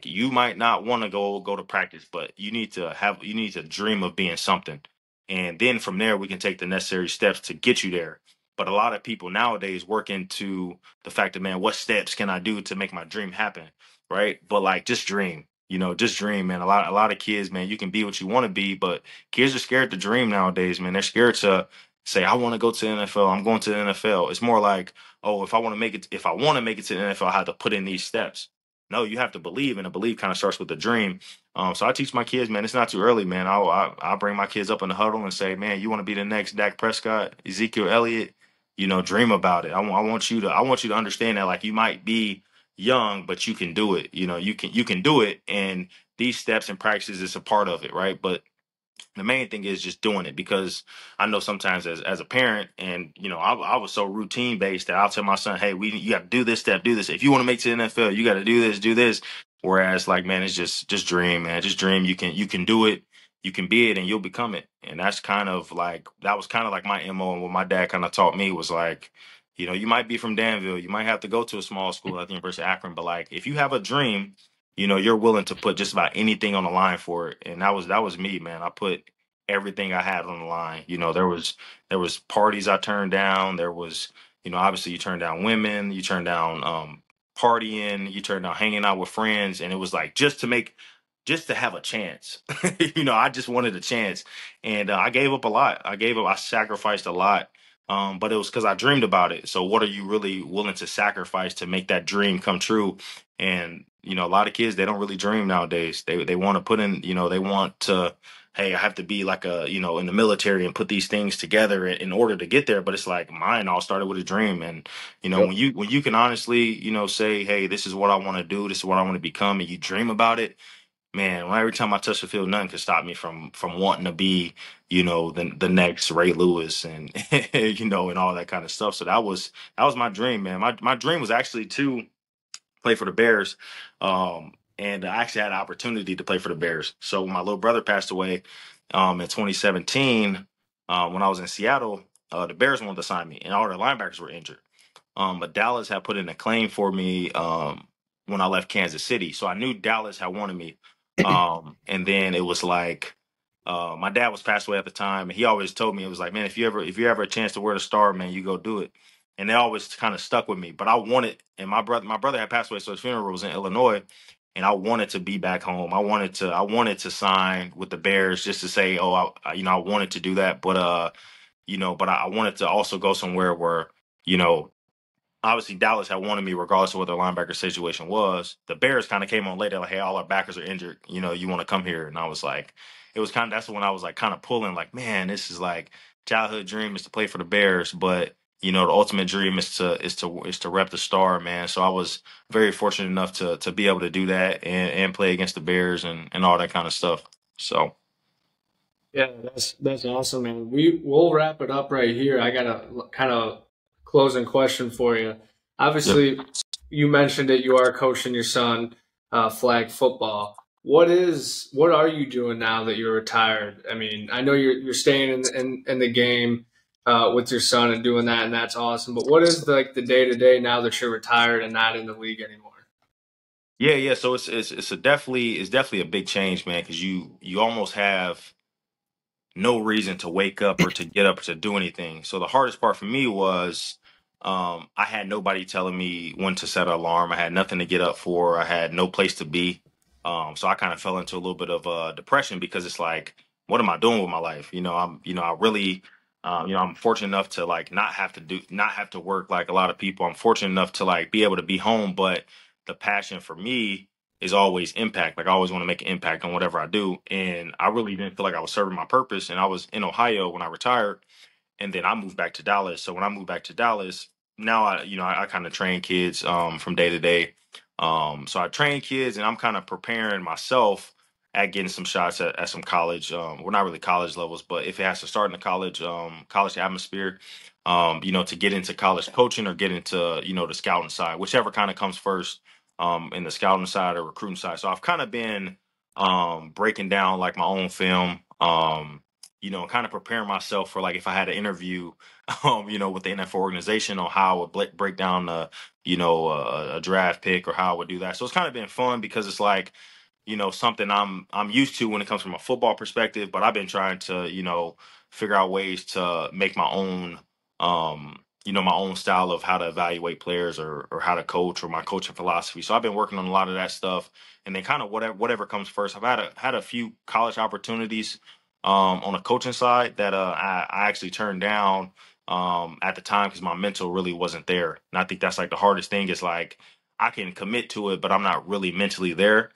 you might not want to go to practice, but you need to dream of being something. And then from there we can take the necessary steps to get you there. But a lot of people nowadays work into the fact that, man, what steps can I do to make my dream happen? Right. But like just dream. Just dream, man. A lot of kids, man, you can be what you want to be, but kids are scared to dream nowadays, man. They're scared to say, I want to go to the NFL. I'm going to the NFL. It's more like, oh, if I want to make it to the NFL, I have to put in these steps. No, you have to believe, and a belief kind of starts with a dream. So I teach my kids, man, it's not too early, man. I'll bring my kids up in the huddle and say, man, you want to be the next Dak Prescott, Ezekiel Elliott, dream about it. I want you to understand that like you might be young, but you can do it. You can do it, and these steps and practices is a part of it, right? But the main thing is just doing it because I know sometimes as a parent and I was so routine based that I'll tell my son, hey, you got to do this step, do this. If you want to make it to the NFL, you got to do this. Whereas like, man, it's just dream, man. Just dream. You can do it. You can be it and you'll become it. And that was kind of like my MO. And what my dad kind of taught me was like, you might be from Danville. You might have to go to a small school at the University of Akron. But like, if you have a dream, you're willing to put just about anything on the line for it. And that was me, man. I put everything I had on the line. There was parties I turned down. There was, obviously you turn down women, you turn down partying, you turn down hanging out with friends. And it was like just to have a chance. I just wanted a chance. And I gave up a lot. I sacrificed a lot. But it was because I dreamed about it. So what are you really willing to sacrifice to make that dream come true? And, a lot of kids, they don't really dream nowadays. They want to put in, they want to, hey, I have to be like in the military and put these things together in order to get there. But it's like mine all started with a dream. And, Yep. when you can honestly, say, hey, this is what I want to do, this is what I want to become, and you dream about it, man, every time I touch the field, nothing could stop me from wanting to be, the next Ray Lewis and and all that kind of stuff. So that was my dream, man. My dream was actually to play for the Bears. And I actually had an opportunity to play for the Bears. So when my little brother passed away in 2017, when I was in Seattle, the Bears wanted to sign me, and all their linebackers were injured. But Dallas had put in a claim for me when I left Kansas City. So I knew Dallas had wanted me. And then it was like my dad was passed away at the time, and he always told me, it was like, man, if you ever a chance to wear the star, man, you go do it. And they always kind of stuck with me. But I wanted, and my brother had passed away, so his funeral was in Illinois, and I wanted to be back home. I wanted to sign with the Bears just to say, oh, I wanted to do that, but I wanted to also go somewhere where, you know, obviously Dallas had wanted me regardless of what their linebacker situation was. The Bears kind of came on later, like, hey, all our backers are injured. You want to come here? And I was like, it was kind of, that's when I was like kind of pulling, like, man, this is like childhood dream is to play for the Bears, but the ultimate dream is to rep the star, man. So I was very fortunate enough to be able to do that and play against the Bears and all that kind of stuff. So Yeah, that's awesome, man. We'll wrap it up right here. I got a kind of closing question for you. yep. Obviously, you mentioned that you are coaching your son flag football. What are you doing now that you're retired? I mean, I know you're staying in the game with your son and doing that, and that's awesome. But what is like the day to day now that you're retired and not in the league anymore? Yeah, yeah. So it's definitely a big change, man, because you almost have no reason to wake up or to get up or to do anything. So the hardest part for me was I had nobody telling me when to set an alarm. I had nothing to get up for. I had no place to be. So I kind of fell into a little bit of depression because it's like, what am I doing with my life? I really, I'm fortunate enough to like not have to work like a lot of people. I'm fortunate enough to like be able to be home, but the passion for me is always impact. Like I always want to make an impact on whatever I do. And I really didn't feel like I was serving my purpose. And I was in Ohio when I retired, and then I moved back to Dallas. So when I moved back to Dallas, now I kind of train kids from day to day. So I train kids, and I'm kind of preparing myself at getting some shots at some college. Well, not really college levels, but if it has to start in the college atmosphere, to get into college coaching or get into the scouting side, whichever kind of comes first, in the scouting side or recruiting side. So I've kind of been breaking down like my own film. Kind of preparing myself for like if I had an interview, with the NFL organization on how I would break down a draft pick or how I would do that. So it's kind of been fun because it's like, something I'm used to when it comes from a football perspective, but I've been trying to, figure out ways to make my own style of how to evaluate players or how to coach or my coaching philosophy. So I've been working on a lot of that stuff, and then kind of whatever comes first. I've had a few college opportunities on the coaching side that I actually turned down at the time because my mental really wasn't there. And I think that's like the hardest thing is like I can commit to it, but I'm not really mentally there.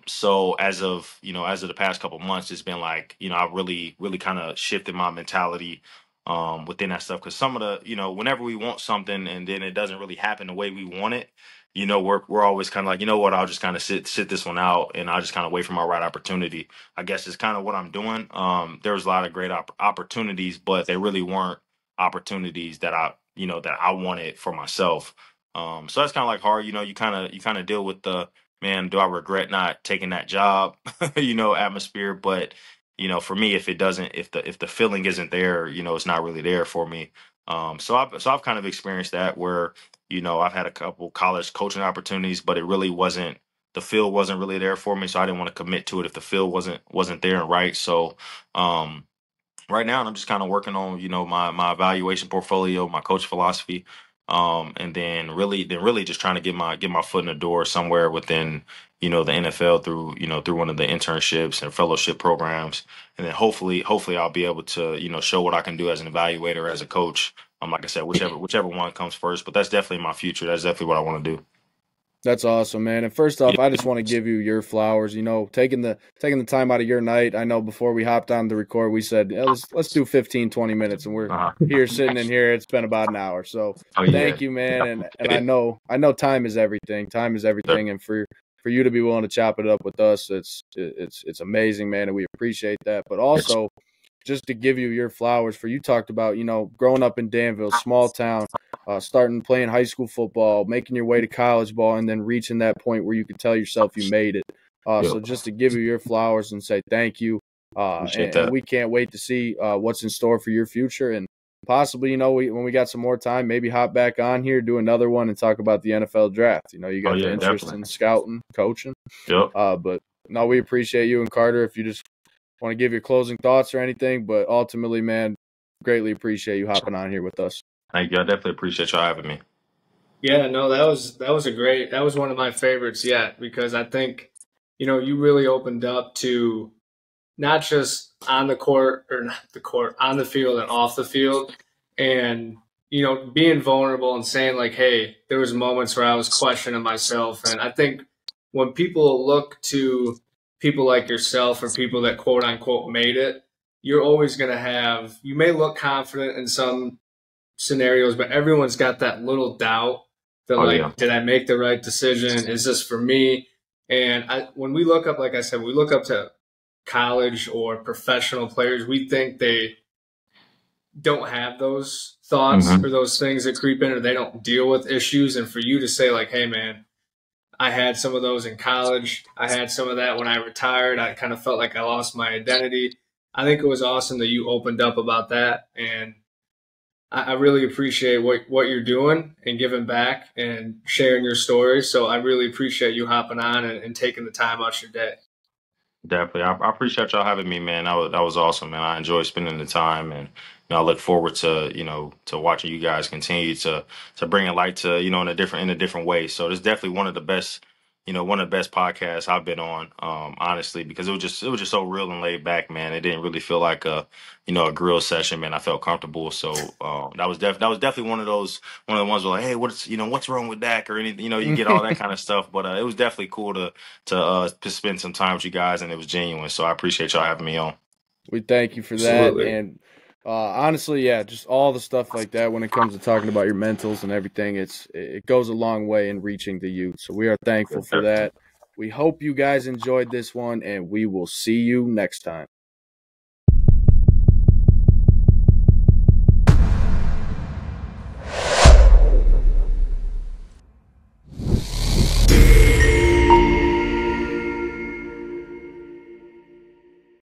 So as of the past couple months, it's been like, I really, really kind of shifted my mentality within that stuff. Cause some of whenever we want something and then it doesn't really happen the way we want it, we're always kind of like, you know what, I'll just kind of sit this one out and I'll just kind of wait for my right opportunity. I guess is kind of what I'm doing. There was a lot of great opportunities, but they really weren't opportunities that I wanted for myself. So that's kind of like hard, you kind of deal with the, man, do I regret not taking that job, atmosphere. But, for me, if the feeling isn't there, it's not really there for me. So I've kind of experienced that where, I've had a couple college coaching opportunities, but the feel wasn't really there for me. So I didn't want to commit to it if the feel wasn't there and right. So, right now I'm just kind of working on my evaluation portfolio, my coach philosophy, and then really just trying to get my foot in the door somewhere within the NFL through one of the internships and fellowship programs, and then hopefully I'll be able to show what I can do as an evaluator, as a coach. Like I said, whichever one comes first, but that's definitely my future. That's definitely what I want to do. That's awesome, man. And first off, I just want to give you your flowers. You know, taking the time out of your night. I know before we hopped on the record, we said, yeah, let's do 15, 20 minutes, and we're here sitting in here. It's been about an hour. So thank you, man. And I know time is everything. Time is everything, and for you to be willing to chop it up with us, it's amazing, man, and we appreciate that. But also, just to give you your flowers, for you talked about, you know, growing up in Danville, small town. Starting playing high school football, making your way to college ball, and then reaching that point where you could tell yourself you made it. So just to give you your flowers and say thank you. And we can't wait to see what's in store for your future. And possibly, you know, when we got some more time, maybe hop back on here, do another one, and talk about the NFL draft. You know, you got the interest in scouting, coaching. But no, we appreciate you and Carter. If you just want to give your closing thoughts or anything, but ultimately, man, greatly appreciate you hopping on here with us. Thank you. I definitely appreciate y'all having me. Yeah, no, that was one of my favorites yet, because I think, you know, you really opened up to not just on the court, or not the court, on the field and off the field, and, you know, being vulnerable and saying like, hey, there was moments where I was questioning myself. And I think when people look to people like yourself or people that quote unquote made it, you're always going to have, you may look confident in some scenarios, but everyone's got that little doubt that did I make the right decision? Is this for me? And when we look up, like I said, we look up to college or professional players, we think they don't have those thoughts or those things that creep in, or they don't deal with issues. And for you to say like, hey man, I had some of those in college. I had some of that when I retired. I kind of felt like I lost my identity. I think it was awesome that you opened up about that. And I really appreciate what you're doing and giving back and sharing your story. So I really appreciate you hopping on and taking the time out your day. Definitely. I appreciate y'all having me, man. That was awesome, man. I enjoyed spending the time, and I look forward to, to watching you guys continue to bring a light to, in a different way. So it's definitely one of the best, one of the best podcasts I've been on, honestly, because it was just so real and laid back, man. It didn't really feel like a grill session, man. I felt comfortable. So that was definitely one of the ones where like, hey, what's wrong with Dak or anything, you get all that kind of stuff. But it was definitely cool to spend some time with you guys, and it was genuine. So I appreciate y'all having me on. We thank you for that. Absolutely. And honestly, yeah, just all the stuff like that when it comes to talking about your mentals and everything, it goes a long way in reaching the youth. So we are thankful for that. We hope you guys enjoyed this one, and we will see you next time.